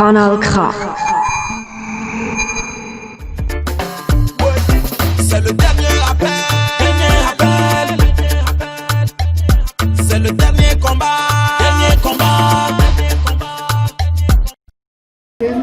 Kanal K. C'est le dernier appel. C'est le dernier combat.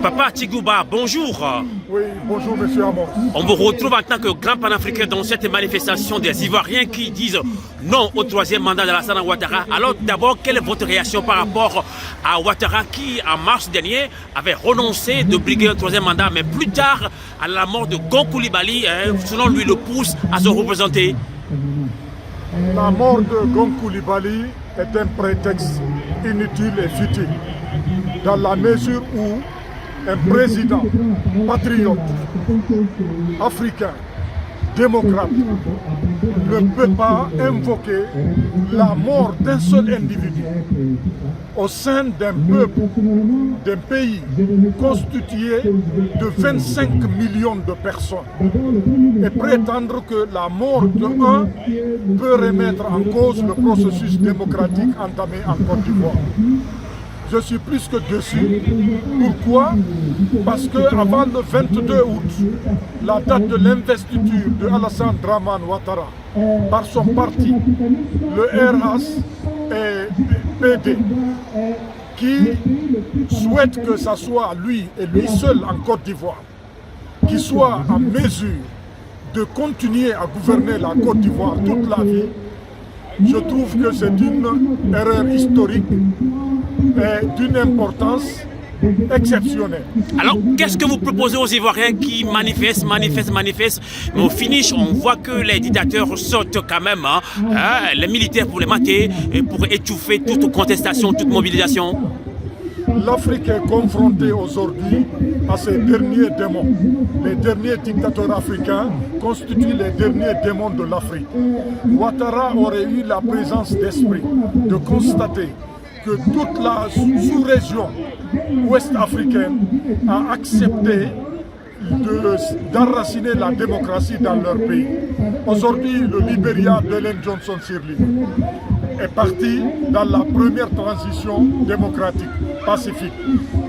Papa Tigouba, bonjour. Oui, bonjour Monsieur Amos. On vous retrouve en tant que grand panafricain dans cette manifestation des Ivoiriens qui disent non au troisième mandat de Alassane Ouattara. Alors d'abord, quelle est votre réaction par rapport à Ouattara qui, en mars dernier, avait renoncé de briguer un troisième mandat, mais plus tard, à la mort de Gon Coulibaly, selon lui, le pousse à se représenter? La mort de Gon Coulibaly est un prétexte inutile et futile, dans la mesure où un président patriote, africain, démocrate, ne peut pas invoquer la mort d'un seul individu au sein d'un peuple, d'un pays constitué de 25 millions de personnes et prétendre que la mort d'un peut remettre en cause le processus démocratique entamé en Côte d'Ivoire. Je suis plus que déçu. Pourquoi? Parce qu'avant le 22 août, la date de l'investiture de Alassane Dramane Ouattara par son parti, le RAS et PD, qui souhaite que ce soit lui et lui seul en Côte d'Ivoire, qui soit en mesure de continuer à gouverner la Côte d'Ivoire toute la vie, je trouve que c'est une erreur historique et d'une importance exceptionnelle. Alors, qu'est-ce que vous proposez aux Ivoiriens qui manifestent, mais au finish, on voit que les dictateurs sortent quand même, les militaires pour les mater et pour étouffer toute contestation, toute mobilisation? L'Afrique est confrontée aujourd'hui à ces derniers démons. Les derniers dictateurs africains constituent les derniers démons de l'Afrique. Ouattara aurait eu la présence d'esprit de constater que toute la sous-région ouest-africaine a accepté d'enraciner la démocratie dans leur pays. Aujourd'hui, le Libéria d'Ellen Johnson Sirleaf est parti dans la première transition démocratique, pacifique.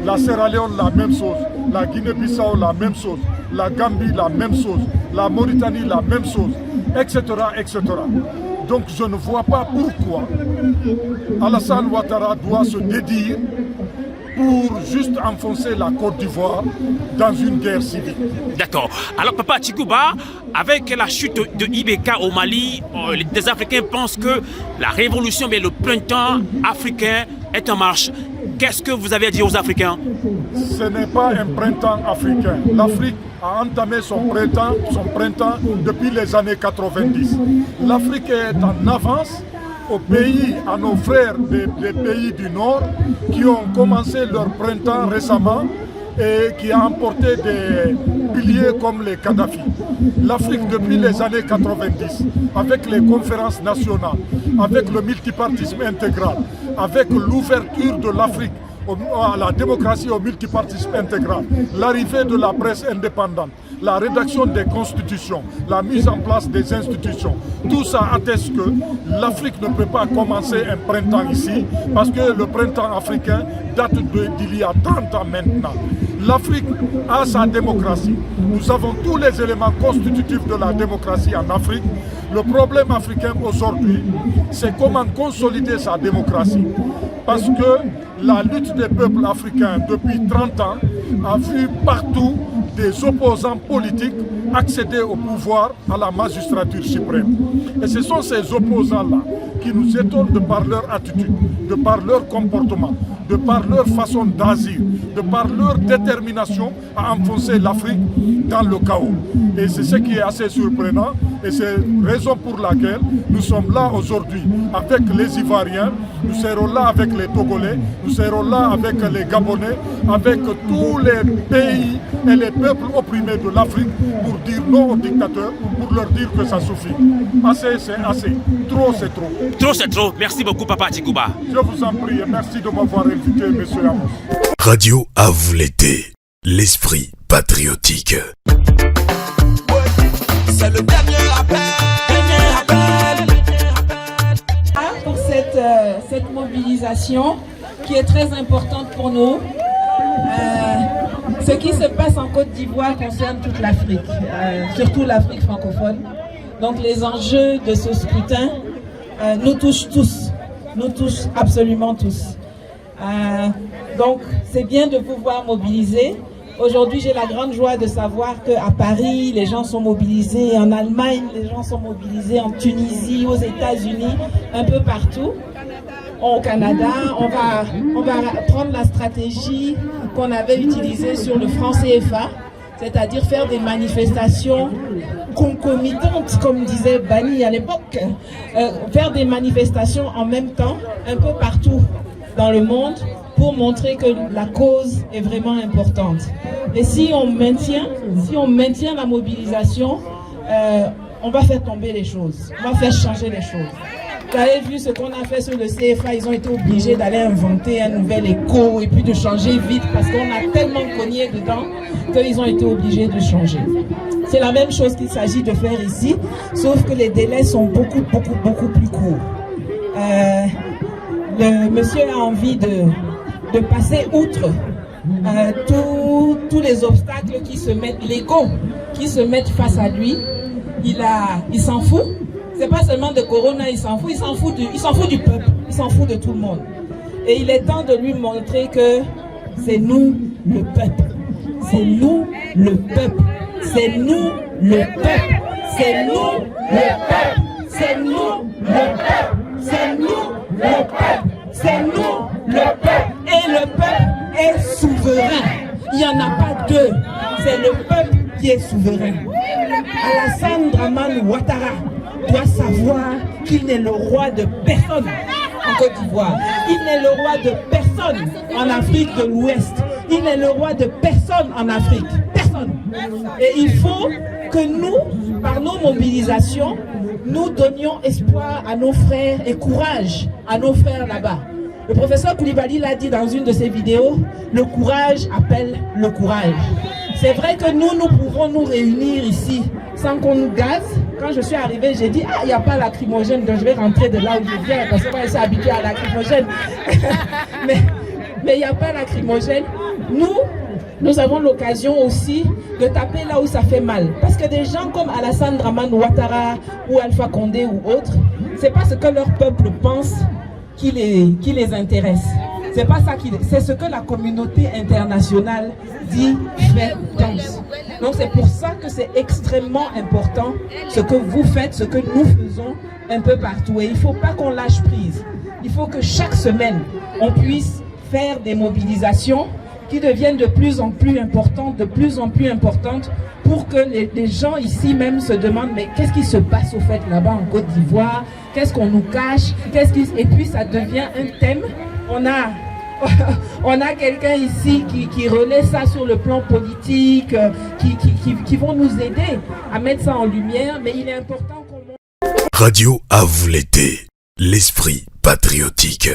La Sierra Leone, la même chose. La Guinée-Bissau, la même chose. La Gambie, la même chose. La Mauritanie, la même chose, etc., etc. Donc je ne vois pas pourquoi Alassane Ouattara doit se dédire pour juste enfoncer la Côte d'Ivoire dans une guerre civile. D'accord. Alors Papa Tigouba, avec la chute de IBK au Mali, les Africains pensent que la révolution, mais le printemps africain est en marche. Qu'est-ce que vous avez à dire aux Africains? Ce n'est pas un printemps africain. L'Afrique a entamé son printemps depuis les années 90. L'Afrique est en avance aux pays, à nos frères des pays du Nord qui ont commencé leur printemps récemment et qui a emporté des piliers comme les Kadhafi. L'Afrique depuis les années 90, avec les conférences nationales, avec le multipartisme intégral, avec l'ouverture de l'Afrique à la démocratie, au multipartisme intégral, l'arrivée de la presse indépendante, la rédaction des constitutions, la mise en place des institutions, tout ça atteste que l'Afrique ne peut pas commencer un printemps ici, parce que le printemps africain date d'il y a 30 ans maintenant. L'Afrique a sa démocratie. Nous avons tous les éléments constitutifs de la démocratie en Afrique. Le problème africain aujourd'hui, c'est comment consolider sa démocratie. Parce que la lutte des peuples africains depuis 30 ans a vu partout des opposants politiques accéder au pouvoir, à la magistrature suprême. Et ce sont ces opposants-là qui nous étonnent de par leur attitude, de par leur comportement, de par leur façon d'agir, de par leur détermination à enfoncer l'Afrique dans le chaos. Et c'est ce qui est assez surprenant et c'est la raison pour laquelle nous sommes là aujourd'hui avec les Ivoiriens, nous serons là avec les Togolais, nous serons là avec les Gabonais, avec tous les pays et les peuples opprimés de l'Afrique pour dire non aux dictateurs, pour leur dire que ça suffit. Assez, c'est assez. Trop, c'est trop. Trop, c'est trop. Merci beaucoup, Papa Tigouba. Je vous en prie et merci de m'avoir invité, monsieur Amos. Radio à vous l'été, l'esprit patriotique. C'est le dernier appel. Pour cette mobilisation qui est très importante pour nous. Ce qui se passe en Côte d'Ivoire concerne toute l'Afrique, surtout l'Afrique francophone. Donc les enjeux de ce scrutin nous touchent tous, nous touchent absolument tous. Donc c'est bien de vous voir mobiliser. Aujourd'hui, j'ai la grande joie de savoir qu'à Paris, les gens sont mobilisés, en Allemagne, les gens sont mobilisés, en Tunisie, aux États-Unis, un peu partout. Au Canada, on va prendre la stratégie qu'on avait utilisée sur le franc CFA, c'est-à-dire faire des manifestations concomitantes, comme disait Bani à l'époque, faire des manifestations en même temps, un peu partout dans le monde, pour montrer que la cause est vraiment importante. Et si on maintient la mobilisation, on va faire tomber les choses, on va faire changer les choses. Vous avez vu ce qu'on a fait sur le CFA, ils ont été obligés d'aller inventer un nouvel écho et puis de changer vite parce qu'on a tellement cogné dedans qu'ils ont été obligés de changer. C'est la même chose qu'il s'agit de faire ici, sauf que les délais sont beaucoup plus courts. Le monsieur a envie de passer outre tous les obstacles qui se mettent, l'ego qui se mettent face à lui. Il s'en fout. C'est pas seulement de Corona, il s'en fout du peuple, il s'en fout de tout le monde. Et il est temps de lui montrer que c'est nous le peuple. C'est nous le peuple. C'est nous le peuple. C'est nous le peuple. C'est nous le peuple. C'est nous le peuple. C'est nous le peuple. Et le peuple est souverain. Il n'y en a pas deux. C'est le peuple qui est souverain. Alassane Dramane Ouattara doit savoir qu'il n'est le roi de personne en Côte d'Ivoire. Il n'est le roi de personne en Afrique de l'Ouest. Il n'est le roi de personne en Afrique. Personne. Et il faut que nous, par nos mobilisations, nous donnions espoir à nos frères et courage à nos frères là-bas. Le professeur Koulibaly l'a dit dans une de ses vidéos, le courage appelle le courage. C'est vrai que nous pouvons nous réunir ici sans qu'on nous gaze. Quand je suis arrivée, j'ai dit, il n'y a pas lacrymogène, donc je vais rentrer de là où je viens, parce que moi, je suis habituée à lacrymogène. mais il n'y a pas lacrymogène. Nous avons l'occasion aussi de taper là où ça fait mal. Parce que des gens comme Alassane Dramane Ouattara ou Alpha Condé ou autres, c'est pas ce que leur peuple pense qui les intéresse. C'est pas ça c'est ce que la communauté internationale dit, fait, pense. Donc c'est pour ça que c'est extrêmement important ce que vous faites, ce que nous faisons un peu partout. Et il ne faut pas qu'on lâche prise. Il faut que chaque semaine, on puisse faire des mobilisations qui deviennent de plus en plus importantes, pour que les gens ici même se demandent mais qu'est-ce qui se passe au fait là-bas en Côte d'Ivoire, qu'est-ce qu'on nous cache, et puis ça devient un thème. On a quelqu'un ici qui relaie ça sur le plan politique, qui vont nous aider à mettre ça en lumière, mais il est important qu'on... Radio à vous l'été, l'esprit patriotique.